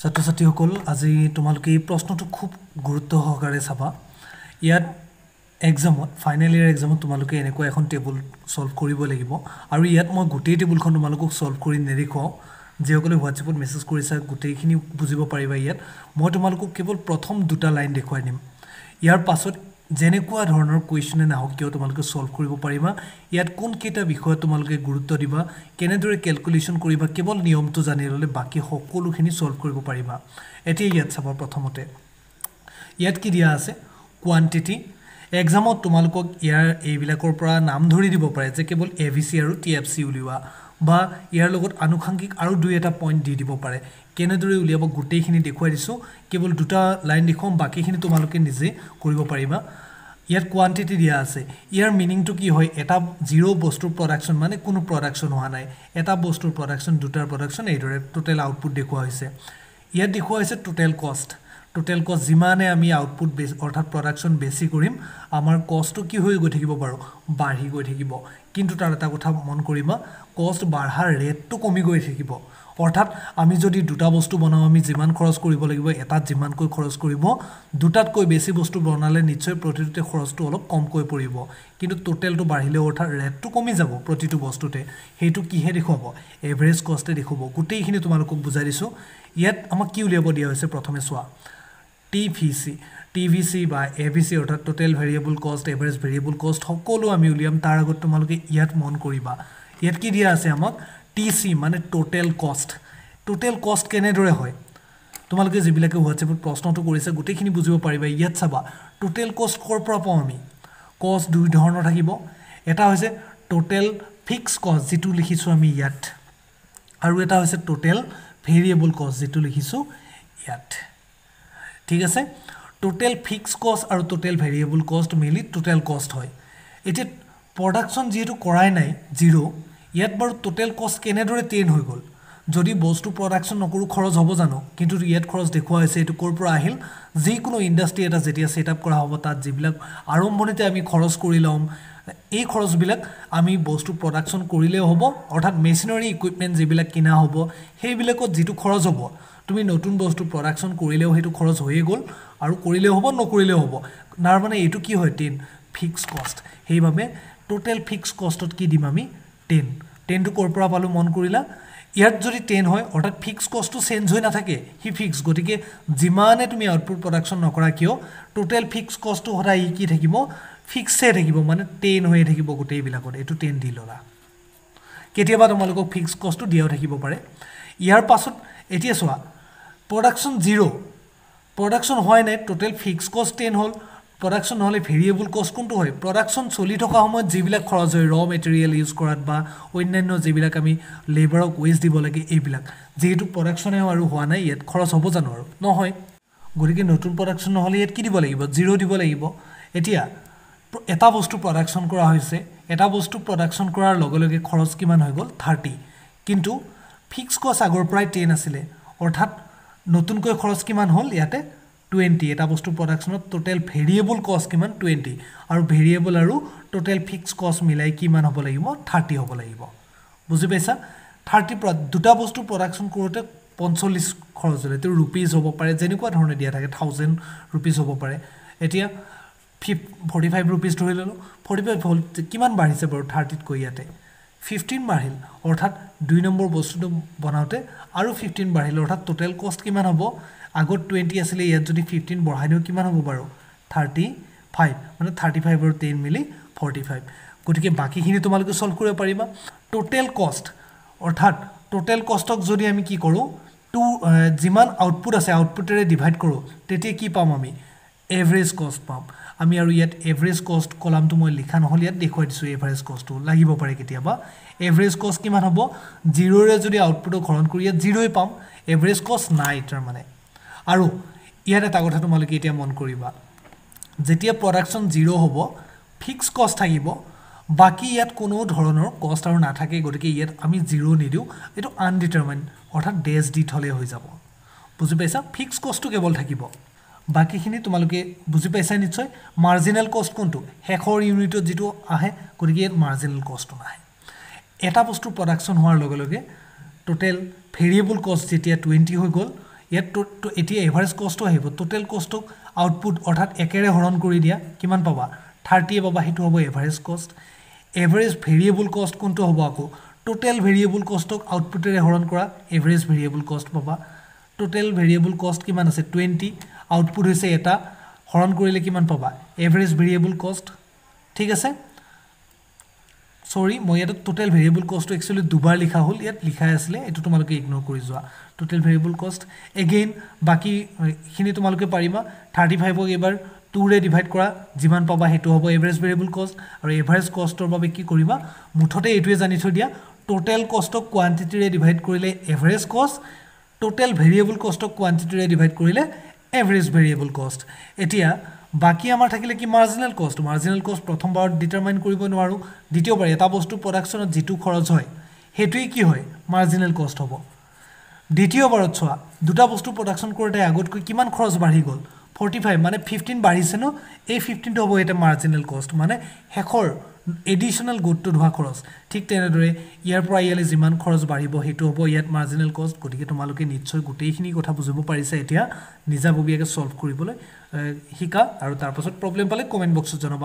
ছাত্ৰ ছাত্ৰীসকল আজি তোমালোকে এই প্ৰশ্নটো খুব গুৰুত্ব সহকাৰে চাবা ইয়াত এক্সামত ফাইনাল ইয়াৰ এক্সামত তোমালোকে এনেকুৱা এখন টেবুল সলভ কৰিব লাগিব আৰু ইয়াত মই গোটেই টেবুলখন তোমালোকক সলভ কৰি নেৰিখও যেসকলে হোৱাটছএপত মেছেজ কৰিছা গোটেইখিনি বুজিব পাৰিবা ইয়াত মই তোমালোকক কেৱল প্ৰথম দুটা লাইন দেখুৱাই দিম ইয়াৰ পাছত যেনেকুৱা ধৰণৰ কোৱেশ্চনে নাহক কিয় তোমালোকে সলভ কৰিব পাৰিবা ইয়াত কোন কেইটা বিষয় তোমালোকে গুৰুত্ব দিবা কেনেদৰে ক্যালকুলেশন কৰিবা কেৱল নিয়মটো জানি ললে বাকি সকলোখিনি সলভ কৰিব পাৰিবা এতিয়া ইয়াত চাবা প্ৰথমতে ইয়াত কি দিয়া আছে কোৱান্টিটি এক্সামত তোমালোকক ইয়াৰ এইবিলাকৰ পৰা নাম ধৰি দিব পাৰে যে কেৱল এভিসি আৰু টিএফসি উলিওৱা বা ইয়াৰ লগত আনুষাংগিক আৰু দুই এটা পইণ্ট দি দিব পাৰে কেনেদৰে উলিয়াব গোটেইখিনি দেখুৱাই দিছো কেৱল দুটা লাইন দেখুৱাম বাকিখিনি তোমালোকে নিজে কৰিব পাৰিবা ইয়াৰ কোৱান্টিটি দিয়া আছে ইয়াৰ মিনিংটো কি হয় এটা জিৰো বস্তুৰ প্ৰডাকশন মানে কোনো প্ৰডাকশন হোৱা নাই এটা বস্তুৰ প্ৰডাকশন দুটাৰ প্ৰডাকশন এইদৰে টোটাল আউটপুট দেখুৱা হৈছে ইয়াত দেখুৱা হৈছে টোটাল কষ্ট যিমানে আমি আউটপুট অৰ্থাৎ প্ৰডাকশন বেছি কৰিম আমাৰ কষ্টটো কি হৈ গৈ থাকিব বাৰু বাঢ়ি গৈ থাকিব কিন্তু তাৰ এটা কথা মন কৰিবা কষ্ট বাঢ়াৰ ৰেটটো কমি গৈ থাকিব অৰ্থাৎ আমি যদি দুটা বস্তু বনাও আমি যিমান খৰচ কৰিব লাগিব এটাত যিমানকৈ খৰচ কৰিব দুটাতকৈ বেছি বস্তু বনালে নিশ্চয় প্ৰতিটোতে খৰচটো অলপ কমকৈ পৰিব কিন্তু টোটালটো বাঢ়িলে অৰ্থাৎ ৰেটটো কমি যাব প্ৰতিটো বস্তুতে হেতু কিহে দেখুৱাব এভাৰেজ কষ্টে দেখুৱাব গোটেইখিনি তোমালোকক বুজাই দিছো ইয়াত আমাক কি উলিয়াব দিয়া হৈছে প্ৰথমে চোৱা টিভিসি বা এভিসি অৰ্থাৎ টোটাল ভেৰিয়েবল কষ্ট এভাৰেজ ভেৰিয়েবল কষ্ট সকলো আমি উলিয়াম তাৰ আগত তোমালোকে ইয়াত মন কৰিবা ইয়াত কি দিয়া আছে আমাক টিসি মানে টোটাল কষ্ট কেনেদৰে হয় তোমালোকে যিবিলাকে হোৱাটছএপত প্ৰশ্নটো কৰিছে গোটেইখিনি বুজিব পাৰিবা ইয়াত চাবা টোটাল কষ্ট কৰ পৰা পাওঁ আমি কষ্ট দুই ধৰণৰ থাকিব এটা হৈছে টোটাল ফিক্স কষ্ট যেটো লিখিছো আমি ইয়াত আৰু এটা হৈছে টোটাল ভেৰিয়েবল কষ্ট যেটো লিখিছো ইয়াত ঠিক আছে টোটাল ফিক্স কষ্ট আৰু টোটাল ভেৰিয়েবল কষ্ট মিলি টোটাল কষ্ট হয় এতিয়া প্ৰডাকশন যেটো কৰাই নাই জিৰো ইয়াত বাৰু টোটাল কষ্ট কেনেদৰে 10 হৈ গল যদি বস্তু প্ৰডাকশন নকৰো খৰচ হ'ব জানো কিন্তু ইয়াত খৰচ দেখুৱা হৈছে এটো কৰ পৰা আহিল যি কোনো ইন্ডাষ্ট্ৰি এটা যেতিয়া সেটআপ কৰা হ'ব তাত যিবিলাক আৰম্ভণিতে আমি খৰচ কৰি লম এই খৰচবিলাক আমি বস্তু প্ৰডাকশন কৰিলে হ'ব অৰ্থাৎ মেচিনাৰী ইকুইপমেন্ট যিবিলাক কিনা হ'ব সেইবিলাকত যেটো খৰচ হ'ব তুমি নতুন বস্তু প্ৰডাকশন কৰিলেও হেতু খৰচ হৈয়ে গল আৰু কৰিলেও হ'ব নকৰিলেও হ'ব নাৰ মানে এটো কি হয় 10 ফিক্স কষ্ট হেইভাবে টোটাল ফিক্স কষ্টত কি দিম আমি 10 টো কৰ পৰা পালো মন কৰিলা ইয়াত যদি 10 হয় অৰ্থাৎ ফিক্স কষ্টটো চেঞ্জ হৈ নাথাকে হি ফিক্স গতিকে যিমানে তুমি আউটপুট প্ৰডাকশন নকৰা কিয় টোটাল ফিক্স কষ্টটো হৰাই কি থাকিব ফিক্সে থাকিব মানে 10 হৈ থাকিব গোটেই বিলাকত এটো 10 দি ললা কেতিয়াবা তোমালোকক ফিক্স কষ্টটো দিয়াও থাকিব পাৰে ইয়াৰ পাছত এতিয়া চোৱা প্ৰডাকশন জিৰো প্ৰডাকশন হয় নাই টোটাল ফিক্স কষ্ট 10 হল প্ৰডাকশন হলে ভেৰিয়েবল কষ্ট কোনটো হয় প্ৰডাকশন চলি থকা সময়ত যিবিলাক খৰচ হয় ৰ মেটেৰিয়েল ইউজ কৰাত বা অন্যান্য যিবিলাক আমি লেবাৰক ওয়েজ দিব লাগে এইবিলাক যেহেতু প্ৰডাকশনে আৰু হোৱা নাই ইয়াত খৰচ হ'ব জানো আৰু নহয় গৰিকে নতুন প্ৰডাকশন নহলে ইয়াত কি দিব লাগিব জিৰো দিব লাগিব এতিয়া এটা বস্তু প্ৰডাকশন কৰা হৈছে এটা বস্তু প্ৰডাকশন কৰাৰ লগে লগে খৰচ কিমান হৈ গল 30 কিন্তু ফিক্স কষ্ট আগৰ প্ৰায় 10 আছিল অৰ্থাৎ নতুনকৈ খৰচ কিমান হল ইয়াতে 20 এটা বস্তু প্ৰডাকশনত টোটাল ভেৰিয়েবল কষ্ট কিমান 20 আৰু ভেৰিয়েবল আৰু টোটাল ফিক্স কষ্ট মিলাই কিমান হ'ব লাগিব 30 হ'ব লাগিব বুজি পাইছা 30 দুটা বস্তু প্ৰডাকশন কৰোতে 45 খৰচ হলে তো रुपीस হ'ব পাৰে যেনেকুৱা ধৰণে দিয়া থাকে 1000 रुपीस হ'ব পাৰে এতিয়া 45 रुपीस ধৰি ললো 45 হল কিমান বাঢ়িছে বাৰু 30 কৈ ইয়াতে 15 বাঢ়িল অৰ্থাৎ দুই নম্বৰ বস্তুটো বনাওতে আৰু 15 বাঢ়িল অৰ্থাৎ টোটাল কষ্ট কিমান হ'ব আগত 20 আছিল ইয়াত যদি 15 বঢ়াই দিও কিমান হ'ব বাৰু 35 মানে 35 আৰু 10 মিলি 45 গতিকে বাকিখিনি তোমালোকে সলভ কৰিব পাৰিবা টোটাল কষ্ট অৰ্থাৎ টোটাল কষ্টক যদি আমি কি কৰো যিমান আউটপুট আছে আউটপুটৰে ডিভাইড কৰো তেতিয়া কি পাম আমি এভাৰেজ কষ্ট পাম আমি আৰু ইয়াত এভাৰেজ কষ্ট কলামটো মই লিখা নহল ইয়াত দেখুৱাই দিছো এভাৰেজ কষ্টটো লাগিব পাৰে কেতিয়াবা এভাৰেজ কষ্ট কিমান হ'ব 0 ৰে যদি আউটপুটক হৰণ কৰি ইয়াত 0 পাম এভাৰেজ কষ্ট নাই তাৰ মানে আৰু ইয়াত এটা কথা তোমালোকে এতিয়া মন কৰিবা যেতিয়া প্ৰডাকশন 0 হ'ব ফিক্স কষ্ট থাকিব বাকি ইয়াত কোনো ধৰণৰ কষ্ট আৰু নাথাকে গতিকে ইয়াত আমি 0 নিদিও এটো আনডিটাৰমাইন্ড অৰ্থাৎ ডেজ দি থলে হৈ যাব বুজি পাইছা ফিক্স কষ্টটো কেৱল থাকিব বাকিখিনি তোমালোকে বুজি পাইছা নিশ্চয় মাৰ্জিনাল কষ্ট কোনটো হেকৰ ইউনিটত যেটো আহে গতিকে ইয়াত মাৰ্জিনাল কষ্টটো নাহে এটা বস্তু প্ৰডাকশন হোৱাৰ লগে লগে টোটাল ভেৰিয়েবল কষ্ট যেতিয়া 20 হৈ গল ইয়াত এতিয়া এভাৰেজ কষ্টটো আহিব টোটেল কষ্টক আউটপুট অৰ্থাৎ একেৰে হৰণ কৰি দিয়া কিমান পাবা 30 পাবা হেতু হ'ব এভাৰেজ কষ্ট এভাৰেজ ভেৰিয়েবল কষ্ট কোনটো হ'ব আকৌ টোটেল ভেৰিয়েবল কষ্টক আউটপুটেৰে হৰণ কৰা এভাৰেজ ভেৰিয়েবল কষ্ট পাবা টোটেল ভেৰিয়েবল কষ্ট কিমান আছে 20 আউটপুট হৈছে এটা হৰণ কৰিলে কিমান পাবা এভাৰেজ ভেৰিয়েবল কষ্ট ঠিক আছে সৰি মই এটা টোটেল ভেৰিয়েবল কষ্ট একচুয়ালি দুবাৰ লিখা হল ইয়াত লিখা আছিল এটো তোমালোকে ইগনোৰ কৰি যোৱা টোটেল ভেৰিয়েবল কষ্ট এগেইন বাকি খিনি তোমালোকে পাৰিবা 35 ক এবাৰ 2 ৰে ডিভাইড কৰা যিমান পাবা হেতু হ'ব এভাৰেজ ভেৰিয়েবল কষ্ট আৰু এভাৰেজ কষ্টৰ বাবে কি কৰিবা মুঠতে এটোৱে জানি থৈ দিয়া টোটেল কষ্টক কোৱান্টিটি ৰে ডিভাইড কৰিলে এভাৰেজ কষ্ট টোটেল ভেৰিয়েবল কষ্টক কোৱান্টিটি ৰে ডিভাইড কৰিলে এভাৰেজ ভেৰিয়েবল কষ্ট এতিয়া বাকি আমাৰ থাকিলে কি মাৰ্জিনাল কষ্ট প্ৰথমবাৰ ডিটাৰমাইন কৰিব নোৱাৰো দ্বিতীয়বাৰ এটা বস্তু প্ৰডাকশনত যেটো খৰচ হয় হেতুই কি হয় মাৰ্জিনাল কষ্ট হ'ব দ্বিতীয়বাৰত চোৱা দুটা বস্তু প্ৰডাকশন কৰোতে আগতকৈ কিমান খৰচ বাঢ়ি গল 45 মানে 15 বাঢ়িছে ন এই 15 টো হ'ব এটা মাৰ্জিনাল কষ্ট মানে হেখৰ এডিশনাল গুডটো ধোৱা খৰচ ঠিক তেনেদৰে ইয়াৰ পৰা ইয়ালে যিমান খৰচ বাঢ়িব হেতু হ'ব ইয়াত মাৰ্জিনাল কষ্ট গতিকে তোমালোকে নিশ্চয় গোটেইখিনি কথা বুজিব পাৰিছা এতিয়া নিজাববীয়াকৈ সলভ কৰিবলৈ শিকা আৰু তাৰ পাছত প্ৰবলেম পালে কমেন্ট বক্সত জনাবা